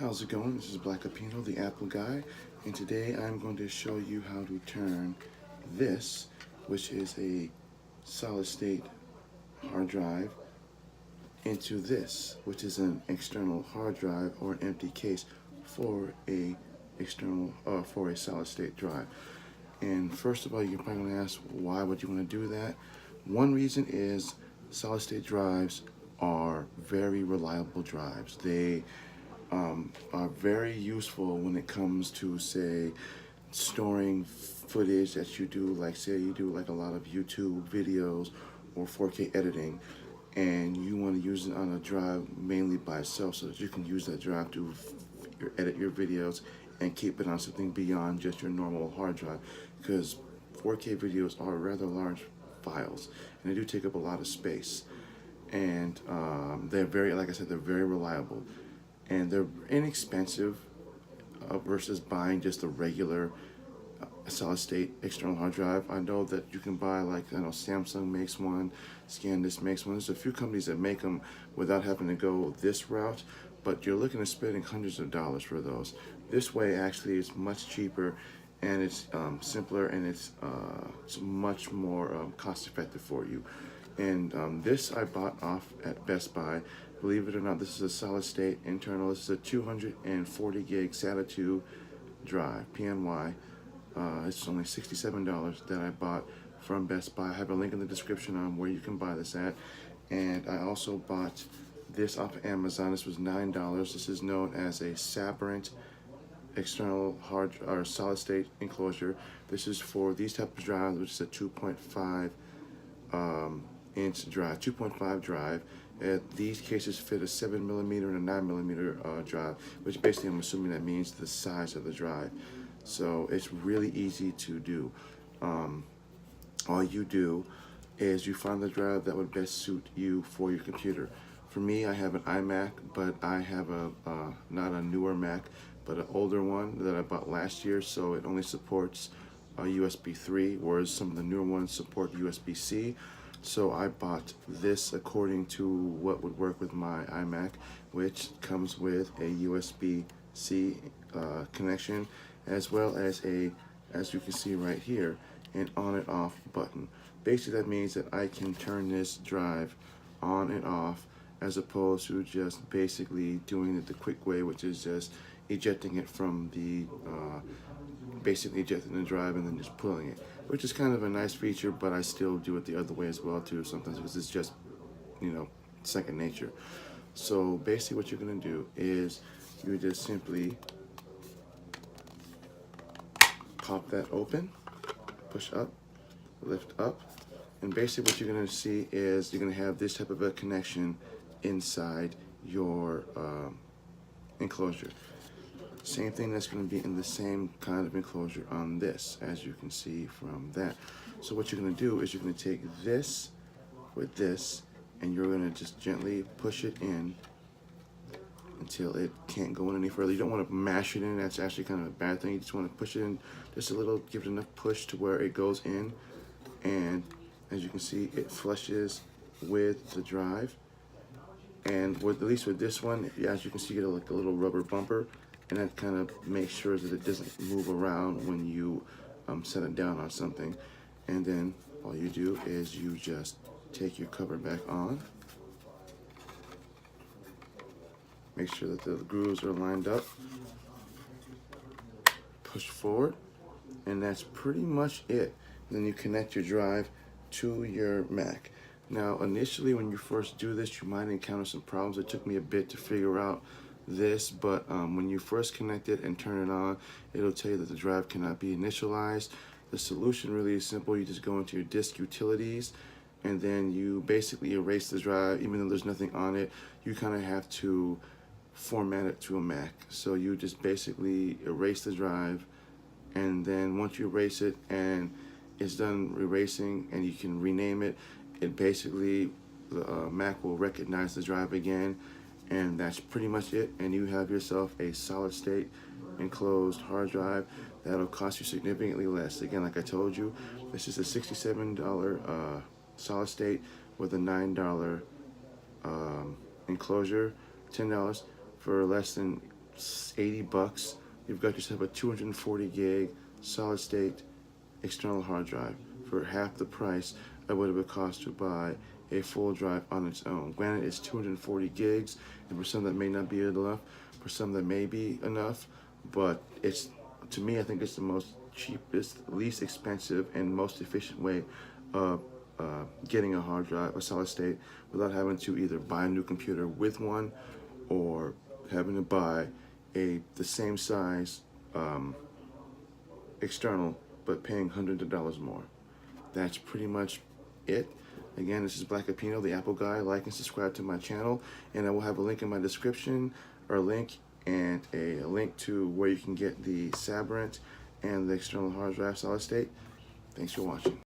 How's it going? This is Black Apino, the Apple guy, and today I'm going to show you how to turn this, which is a solid state hard drive, into this, which is an external hard drive or an empty case for a solid state drive. And first of all, you're probably going to ask, why would you want to do that? One reason is solid state drives are very reliable drives. They are very useful when it comes to, say, storing footage that you do, like say you do like a lot of YouTube videos or 4K editing, and you want to use it on a drive mainly by itself so that you can use that drive to edit your videos and keep it on something beyond just your normal hard drive, because 4K videos are rather large files and they do take up a lot of space, and they're very, like I said, they're very reliable and they're inexpensive versus buying just a regular solid state external hard drive. I know that you can buy, like, I know Samsung makes one, SanDisk makes one. There's a few companies that make them without having to go this route, but you're looking at spending hundreds of dollars for those. This way actually is much cheaper, and it's simpler, and it's much more cost effective for you. And this I bought off at Best Buy. Believe it or not, this is a solid state internal. This is a 240 gig SATA 2 drive, PNY. It's only $67 that I bought from Best Buy. I have a link in the description on where you can buy this at. And I also bought this off of Amazon. This was $9. This is known as a Sabrent external hard or solid state enclosure. This is for these type of drives, which is a 2.5 inch drive, 2.5 drive. These cases fit a 7mm and a 9mm drive, which basically I'm assuming that means the size of the drive. So it's really easy to do. All you do is you find the drive that would best suit you for your computer. For me, I have an iMac, but I have not a newer Mac, but an older one that I bought last year, so it only supports USB 3, whereas some of the newer ones support USB-C. So I bought this according to what would work with my iMac, which comes with a USB-C connection, as well as as you can see right here, an on and off button. Basically that means that I can turn this drive on and off, as opposed to just basically doing it the quick way, which is just ejecting it from the, basically ejecting the drive and then just pulling it, which is kind of a nice feature, but I still do it the other way as well too sometimes, because it's just, you know, second nature. So basically what you're gonna do is you just simply pop that open, push up, lift up, and basically what you're gonna see is you're gonna have this type of a connection inside your enclosure. Same thing that's going to be in the same kind of enclosure on this, as you can see from that. So what you're going to do is you're going to take this with this, and you're going to just gently push it in until it can't go in any further. You don't want to mash it in. That's actually kind of a bad thing. You just want to push it in just a little, give it enough push to where it goes in, and as you can see, it flushes with the drive. And with, at least with this one, as you can see, you get like a little rubber bumper, and that kind of makes sure that it doesn't move around when you set it down on something. And then all you do is you just take your cover back on, make sure that the grooves are lined up, push forward, and that's pretty much it. And then you connect your drive to your Mac. Now initially when you first do this, you might encounter some problems. It took me a bit to figure out this, but when you first connect it and turn it on, it'll tell you that the drive cannot be initialized. The solution really is simple. You just go into your disk utilities, and then you basically erase the drive. Even though there's nothing on it, you kind of have to format it to a Mac. So you just basically erase the drive, and then once you erase it and it's done erasing and you can rename it, it basically, the Mac will recognize the drive again, and that's pretty much it. And you have yourself a solid state enclosed hard drive that'll cost you significantly less. Again, like I told you, this is a $67 solid state with a $9 enclosure, $10 for less than 80 bucks, you've got yourself a 240 gig solid state external hard drive for half the price of what it would cost to buy a full drive on its own. Granted, it's 240 gigs, and for some that may not be enough, for some that may be enough, but it's, to me, I think it's the most cheapest, least expensive, and most efficient way of getting a hard drive, a solid state, without having to either buy a new computer with one or having to buy the same size external, but paying hundreds of dollars more. That's pretty much it. Again, this is Black Apino, the Apple guy. Like and subscribe to my channel, and I will have a link in my description, or a link to where you can get the Sabrent and the external hard drive solid state. Thanks for watching.